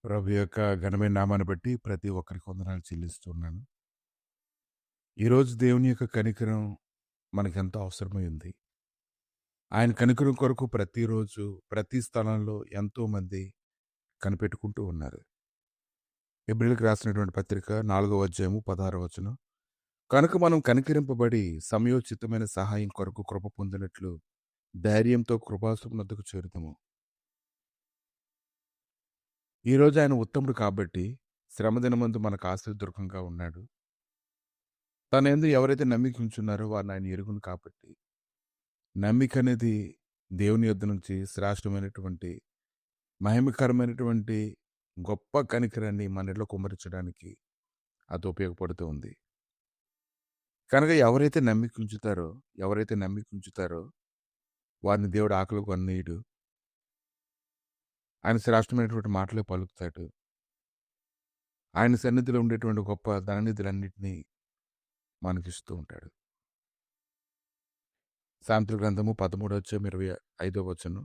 ప్రభు యొక్క ఘనమైన నామాన్ని బట్టి ప్రతి ఒక్కరికి వందనాలు చెల్లిస్తున్నాను. ఈరోజు దేవుని యొక్క కనికరం మనకెంతో అవసరమై ఉంది. ఆయన కనికరం కొరకు ప్రతిరోజు, ప్రతి స్థలంలో ఎంతోమంది కనిపెట్టుకుంటూ ఉన్నారు. హెబ్రీయులకు రాసినటువంటి పత్రిక 4వ అధ్యాయము 16వ వచనం. కనుక మనం కనికరింపబడి సమయోచితమైన సహాయం కొరకు కృప పొందినట్లు ధైర్యంతో కృపాసమునొద్దకు చేరుతాము. ఈరోజు ఆయన ఉత్తముడు కాబట్టి శ్రమదినమందు మనకు ఆశ్రయదుర్గంగా ఉన్నాడు. తన యందు ఎవరైతే నమ్మిక ఉంచున్నారో వారిని ఆయన ఎరుగును కాబట్టి నమ్మిక అనేది దేవుని యొద్ద నుంచి శ్రేష్టమైనటువంటి మహిమకరమైనటువంటి గొప్ప కనికరాన్ని మనలో కుమ్మరించడానికి అది ఉపయోగపడుతూ ఉంది. కనుక ఎవరైతే నమ్మిక ఉంచుతారో వారిని దేవుడు ఆకలి కొన్నీయుడు. ఆయన శ్రేష్టమైనటువంటి మాటలే పలుకుతాడు. ఆయన సన్నిధిలో ఉండేటువంటి గొప్ప ధననిధులన్నింటినీ మనకిస్తూ ఉంటాడు. సామెతల గ్రంథము 13:25 వచనం.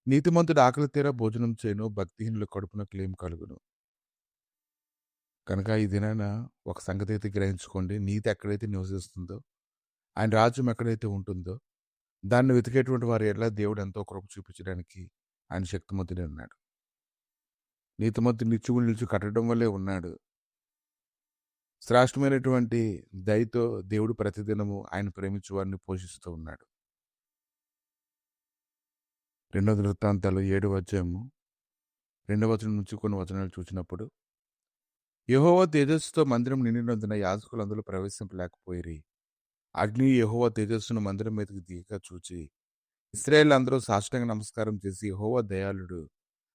నీతిమంతుడు ఆకలి తీరా భోజనం చేయను, భక్తిహీనుల కడుపున క్లేమ్ కలుగును. కనుక ఈ దినాన ఒక సంగతి అయితే గ్రహించుకోండి. నీతి ఎక్కడైతే నివసిస్తుందో, ఆయన రాజ్యం ఎక్కడైతే ఉంటుందో, దాన్ని వెతికేటువంటి వారి ఎడల దేవుడు ఎంతో కృప చూపించడానికి ఆయన శక్తిమంతుడే ఉన్నాడు. నీతిమంతుడు నిత్యము నిలిచి కట్టడం వల్లే ఉన్నాడు. శ్రేష్టమైనటువంటి దయతో దేవుడు ప్రతిదినము ఆయన ప్రేమించు వారిని పోషిస్తూ ఉన్నాడు. 2 వృత్తాంతాలు 7వ అధ్యాయము 2వ వచనం నుంచి కొన్ని వచనాలు చూసినప్పుడు, యెహోవా తేజస్సుతో మందిరం నిండినందున యాజకులు అందులో ప్రవేశింపలేకపోయిరి. అగ్ని యెహోవా తేజస్సును మందిరం మీదకి దిగగా చూచి ఇశ్రాయేలు అందరూ సాష్టాంగ నమస్కారం చేసి యెహోవా దయాళుడు,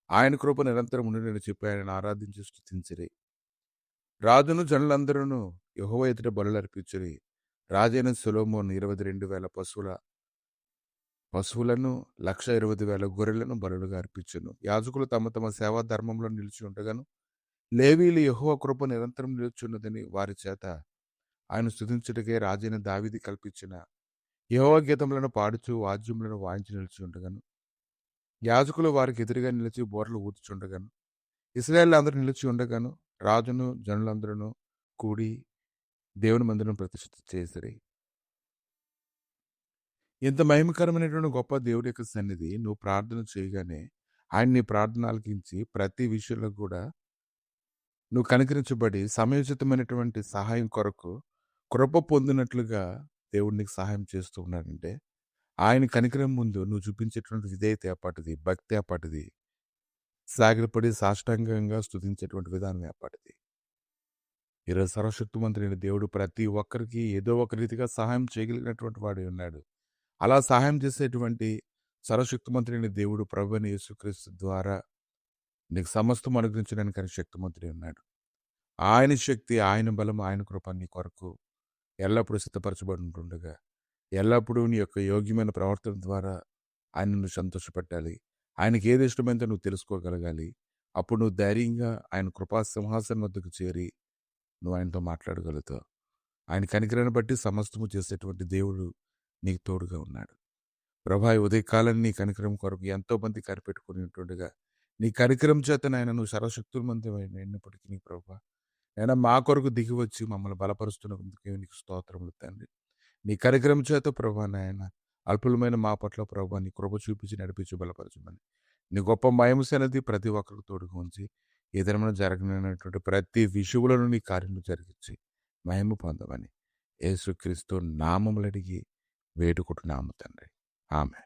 ఆయన కృప నిరంతరం ఉండునని చెప్పి ఆయనను ఆరాధించి స్తుతించిరి. రాజును జనులందరూ యెహోవా ఎదుట బలులు అర్పించిరి. రాజైన సొలొమోను 22,000 పశువులను 120,000 గొర్రెలను బలులుగా అర్పించును. యాజకులు తమ తమ సేవా ధర్మంలో నిలిచి ఉండగాను, లేవీయులు యెహోవా కృప నిరంతరం నిలుచున్నదని వారి చేత ఆయన స్తుతించుటకే రాజైన దావీదు కల్పించిన యెహోవా గీతములను పాడుచు వాద్యములను వాయించి నిలిచి ఉండగాను, యాజకులు వారికి ఎదురుగా నిలిచి బోర్లు ఊదుచుండగాను, ఇశ్రాయేలు అందరూ నిలిచి ఉండగాను, రాజును జనులందరూ కూడి దేవుని మందిరం ప్రతిష్ఠ చేసిరి. ఇంత మహిమకరమైనటువంటి గొప్ప దేవుడి యొక్క సన్నిధి నువ్వు ప్రార్థన చేయగానే ఆయన నీ ప్రార్థన ఆలకించి ప్రతి విషయంలో కూడా నువ్వు కనికరించబడి సమయోచితమైనటువంటి సహాయం కొరకు కృప పొందినట్లుగా దేవుడు నీకు సహాయం చేస్తూ ఉన్నాడంటే ఆయన కనికరం ముందు నువ్వు చూపించేటువంటి విధేయత ఏపాటిది, భక్తి ఏపాటిది, సాగిలపడి సాష్టాంగంగా స్తుతించేటువంటి విధానం ఏపాటిది. ఈరోజు సర్వశక్తిమంతుడైన దేవుడు ప్రతి ఒక్కరికి ఏదో ఒక రీతిగా సహాయం చేయగలిగినటువంటి వాడే ఉన్నాడు. అలా సహాయం చేసేటువంటి సర్వశక్తిమంతుడైన దేవుడు ప్రభువైన యేసుక్రీస్తు ద్వారా నీకు సమస్తం అనుగ్రహించడానికి ఆయన శక్తిమంతుడే ఉన్నాడు. ఆయన శక్తి, ఆయన బలం, ఆయన కృప నీ కొరకు ఎల్లప్పుడూ సిద్ధపరచబడి ఉంటుండగా ఎల్లప్పుడూ నీ యొక్క యోగ్యమైన ప్రవర్తన ద్వారా ఆయనను సంతోషపెట్టాలి. ఆయనకి ఏది ఇష్టమైందో నువ్వు తెలుసుకోగలగాలి. అప్పుడు నువ్వు ధైర్యంగా ఆయన కృపా సింహాసనం వద్దకు చేరి నువ్వు ఆయనతో మాట్లాడగలుగుతావు. ఆయన కనికరాన్ని బట్టి సమస్తము చేసేటువంటి దేవుడు నీకు తోడుగా ఉన్నాడు. ప్రభా, ఈ ఉదయకాలం నీ కనికరం కొరకు ఎంతో మంది కనిపెట్టుకుని ఉంటుండగా నీ కనికరం చేత నాయన నువ్వు సర్వశక్తులమైనప్పటికీ నీ ప్రభా అయినా మా కొరకు దిగి వచ్చి మమ్మల్ని బలపరుస్తున్నందుకే నీకు స్తోత్రములు తండ్రి. నీ కనికరం చేత ప్రభా నాయన అల్పులమైన మా పట్ల ప్రభా నీ కృప చూపించి నడిపించి బలపరచమని నీ గొప్ప మహిమసనది ప్రతి ఒక్కరికి తోడుగా ఉంచి ఏదైనా జరగనటువంటి ప్రతి విషయంలోనూ నీ కార్యము జరిగించి మహిమ పొందమని యేసుక్రీస్తు నామములు అడిగి వేడుకుంటున్నాము తండ్రి. ఆమె